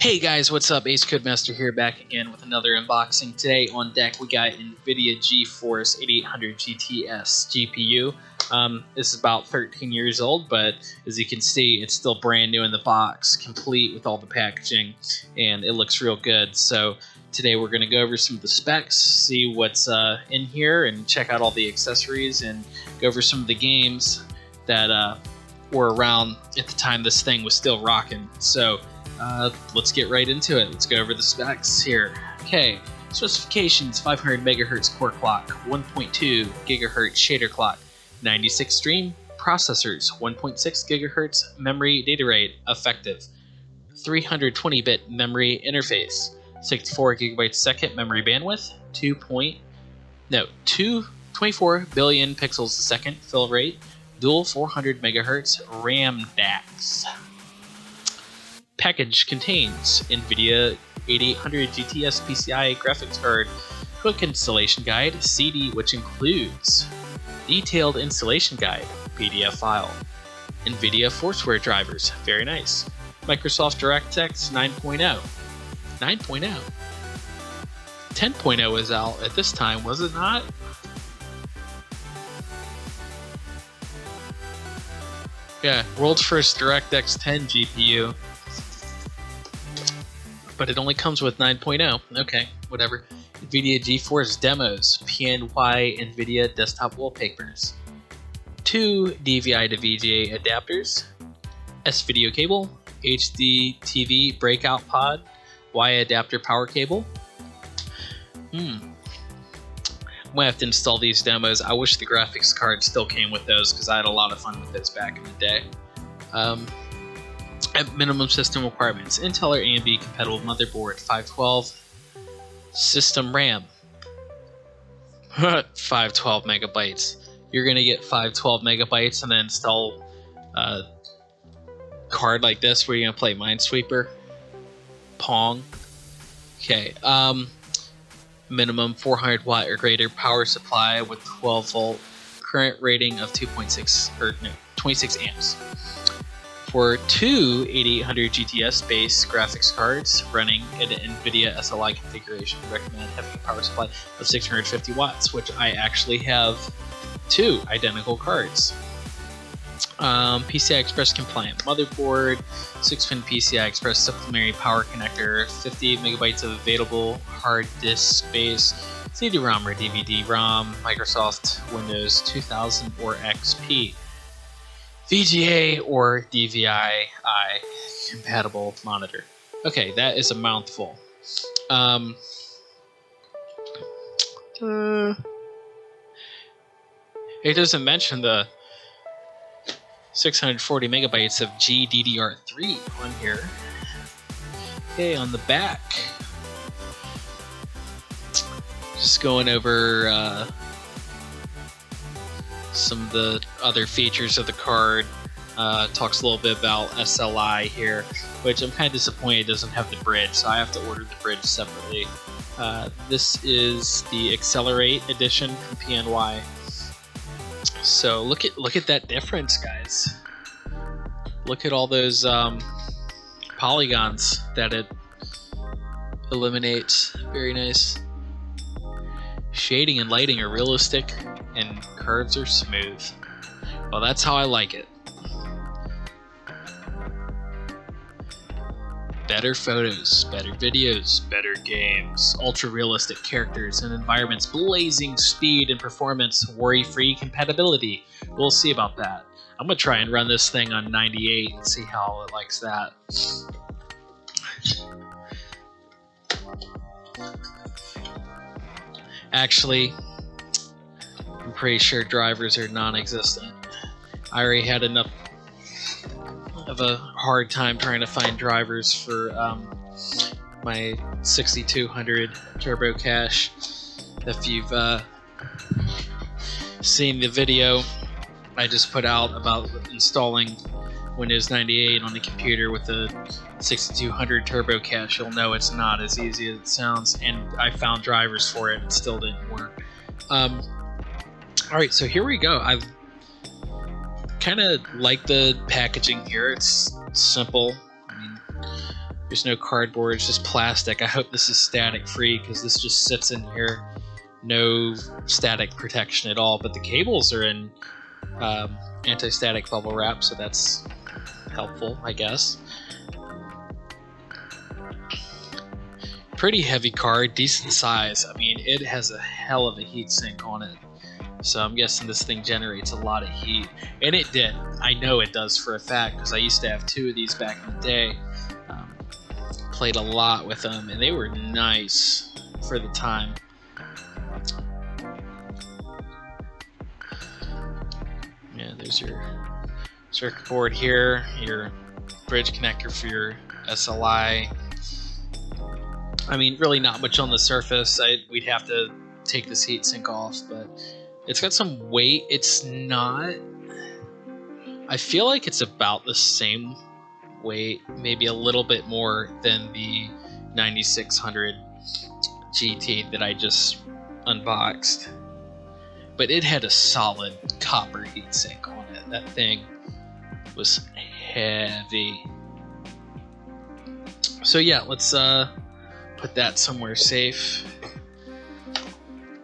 Hey guys, what's up? Ace Codemaster here, back again with another unboxing. Today on deck we got Nvidia GeForce 8800GTS GPU. This is about 13 years old, but as you can see, it's still brand new in the box, complete with all the packaging, and it looks real good. So today we're going to go over some of the specs, see what's in here, and check out all the accessories, and go over some of the games that were around at the time this thing was still rocking. So let's get right into it. Let's go over the specs here. Okay, specifications: 500 megahertz core clock, 1.2 gigahertz shader clock, 96 stream processors, 1.6 gigahertz memory data rate effective, 320-bit memory interface, 64 gigabytes second memory bandwidth, 24 billion pixels a second fill rate, dual 400 megahertz RAM DAX. Package contains Nvidia 8800 GTS PCI graphics card, quick installation guide, CD, which includes detailed installation guide, PDF file, Nvidia ForceWare drivers, very nice, Microsoft DirectX 9.0, 10.0 is out at this time, was it not? Yeah, world's first DirectX 10 GPU. But it only comes with 9.0. Okay, whatever. Nvidia GeForce demos, PNY Nvidia desktop wallpapers, 2 DVI to VGA adapters, S-video cable, HD TV breakout pod, Y adapter power cable. I'm gonna have to install these demos. I wish the graphics card still came with those because I had a lot of fun with those back in the day. At minimum system requirements: Intel or AMD compatible motherboard, 512 system RAM, 512 megabytes. You're gonna get 512 megabytes and then install a card like this where you're gonna play Minesweeper, Pong. Okay, minimum 400 watt or greater power supply with 12 volt current rating of 26 amps. For 2 8800 GTS based graphics cards running in an Nvidia SLI configuration, recommend having a power supply of 650 watts, which I actually have 2 identical cards. PCI Express compliant motherboard, 6-pin PCI Express supplementary power connector, 58 megabytes of available hard disk space, CD-ROM or DVD-ROM, Microsoft Windows 2000 or XP. VGA or DVI compatible monitor. Okay, that is a mouthful. It doesn't mention the 640 megabytes of GDDR3 on here. Okay, on the back, just going over some of the other features of the card. Talks a little bit about SLI here, which I'm kind of disappointed it doesn't have the bridge, so I have to order the bridge separately. This is the Accelerate edition from PNY. So look at that difference, guys. Look at all those polygons that it eliminates. Very nice. Shading and lighting are realistic, and curves are smooth. Well, that's how I like it. Better photos, better videos, better games, ultra realistic characters and environments, blazing speed and performance, worry-free compatibility. We'll see about that. I'm gonna try and run this thing on 98 and see how it likes that. Actually, I'm pretty sure drivers are non-existent. I already had enough of a hard time trying to find drivers for my 6200 Turbo Cache. If you've seen the video I just put out about installing Windows 98 on the computer with the 6200 Turbo Cache, you'll know it's not as easy as it sounds, and I found drivers for it and it still didn't work. Alright, so here we go. I've kind of like the packaging here. It's simple. I mean, There's no cardboard, it's just plastic. I hope this is static free because this just sits in here. No static protection at all, but the cables are in anti-static bubble wrap, so that's helpful, I guess. Pretty heavy card, decent size. I mean, it has a hell of a heatsink on it. So I'm guessing this thing generates a lot of heat. And it did. I know it does for a fact because I used to have 2 of these back in the day. Played a lot with them and they were nice for the time. Yeah, there's your circuit board here, your bridge connector for your SLI. I mean, really not much on the surface. We'd have to take this heatsink off, but it's got some weight. It's not... I feel like it's about the same weight, maybe a little bit more than the 9600 GT that I just unboxed. But it had a solid copper heatsink on it. That thing was heavy. So yeah, let's put that somewhere safe.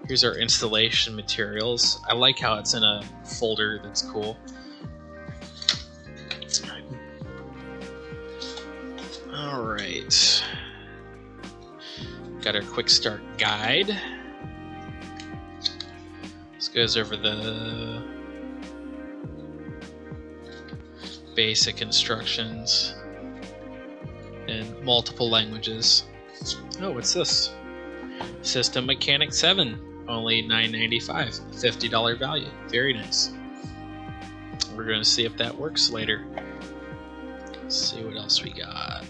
Here's our installation materials. I like how it's in a folder. That's cool. All right. Got our quick start guide. This goes over the basic instructions in multiple languages. Oh, what's this? System Mechanic 7, only $9.95, $50 value. Very nice. We're going to see if that works later. Let's see what else we got.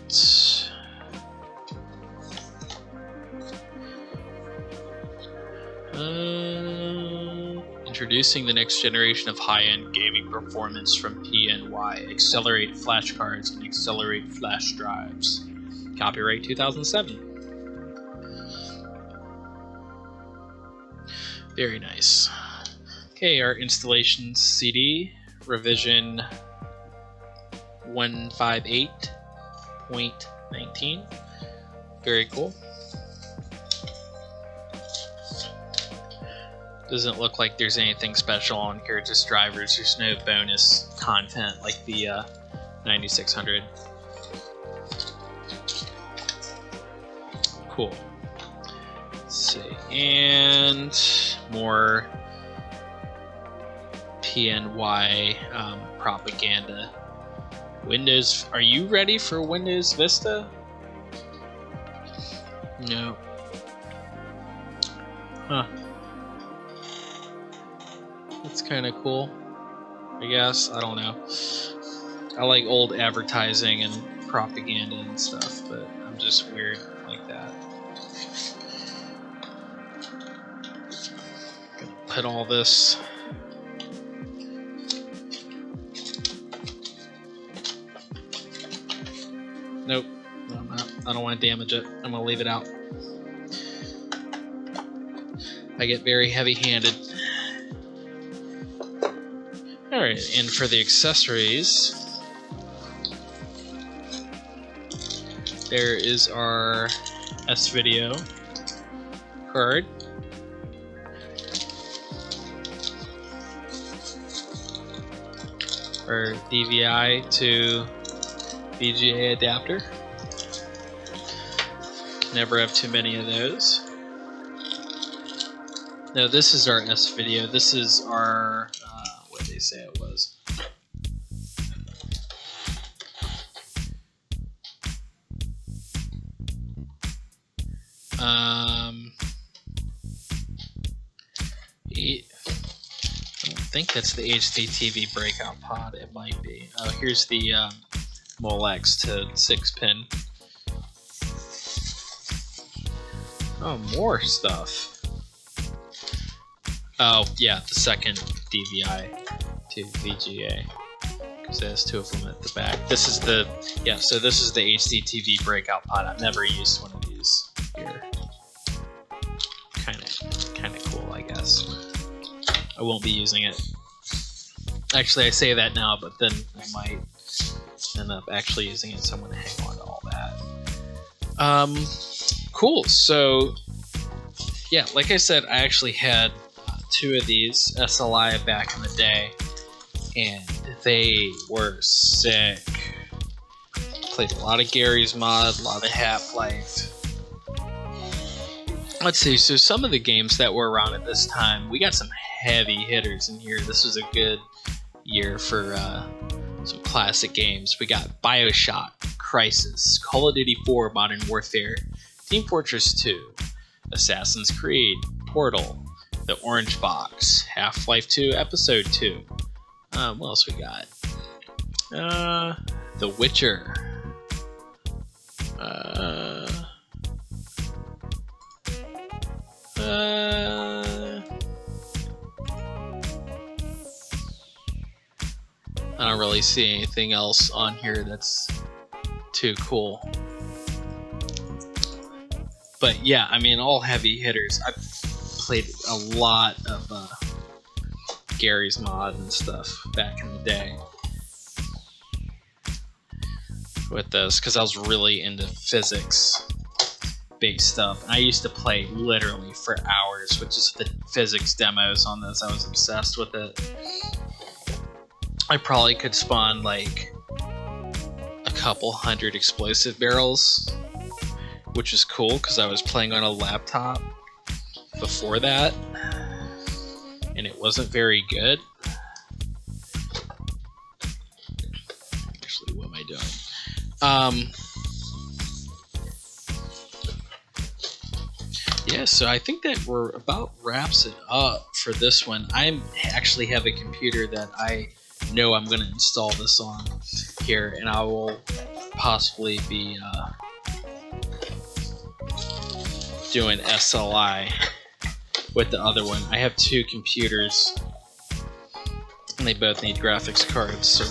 Introducing the next generation of high-end gaming performance from PNY. Accelerate flash cards and accelerate flash drives. Copyright 2007. Very nice. Okay, our installation CD, revision 158.19. Very cool. Doesn't look like there's anything special on here, just drivers. There's no bonus content like the 9600. Cool. Let's see. And more PNY propaganda. Windows, are you ready for Windows Vista? No. Huh. That's kind of cool, I guess. I don't know. I like old advertising and propaganda and stuff, but I'm just weird like that. Gonna put all this. Nope, no, I'm not. I don't want to damage it. I'm gonna leave it out. I get very heavy-handed. Alright, and for the accessories, there is our S-Video card. Our DVI to VGA adapter. Never have too many of those. No, this is our S-Video. This is our, what did they say it was? I don't think that's the HDTV breakout pod. It might be. Oh, here's the Molex to 6-pin. Oh, more stuff. Oh, yeah, the second DVI to VGA, because it has two of them at the back. This is the, yeah, so this is the HDTV breakout pod. I've never used one of these here. Kind of cool, I guess. I won't be using it. Actually, I say that now, but then I might end up actually using it, so I'm going to hang on to all that. Cool. So yeah, like I said, I actually had two of these SLI back in the day, and they were sick. Played a lot of Gary's Mod, a lot of Half-Life. Let's see, so some of the games that were around at this time, we got some heavy hitters in here. This was a good year for some classic games. We got BioShock, Crysis, Call of Duty 4 Modern Warfare, Team Fortress 2, Assassin's Creed, Portal, The Orange Box, Half-Life 2 Episode 2. What else we got? The Witcher. I don't really see anything else on here that's too cool. But yeah, I mean, all heavy hitters. I've played a lot of Gary's Mod and stuff back in the day with this, because I was really into physics-based stuff. And I used to play literally for hours, which is the physics demos on this. I was obsessed with it. I probably could spawn like a couple hundred explosive barrels, which is cool because I was playing on a laptop before that, and it wasn't very good. Actually, what am I doing? Yeah, so I think that we're about wraps it up for this one. I actually have a computer that I know I'm going to install this on here, and I will possibly be doing SLI with the other one. I have two computers, and they both need graphics cards, so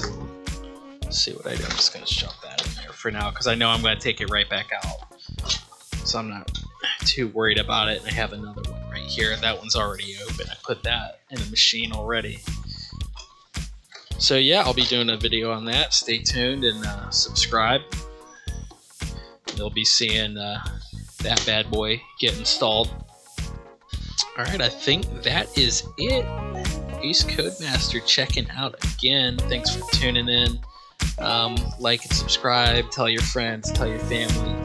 we'll see what I do. I'm just going to shove that in there for now, because I know I'm going to take it right back out, so I'm not too worried about it. And I have another one right here. That one's already open. I put that in the machine already. So yeah, I'll be doing a video on that. Stay tuned and subscribe. You'll be seeing that bad boy get installed. Alright, I think that is it. Ace Codemaster checking out again. Thanks for tuning in. Like and subscribe. Tell your friends. Tell your family.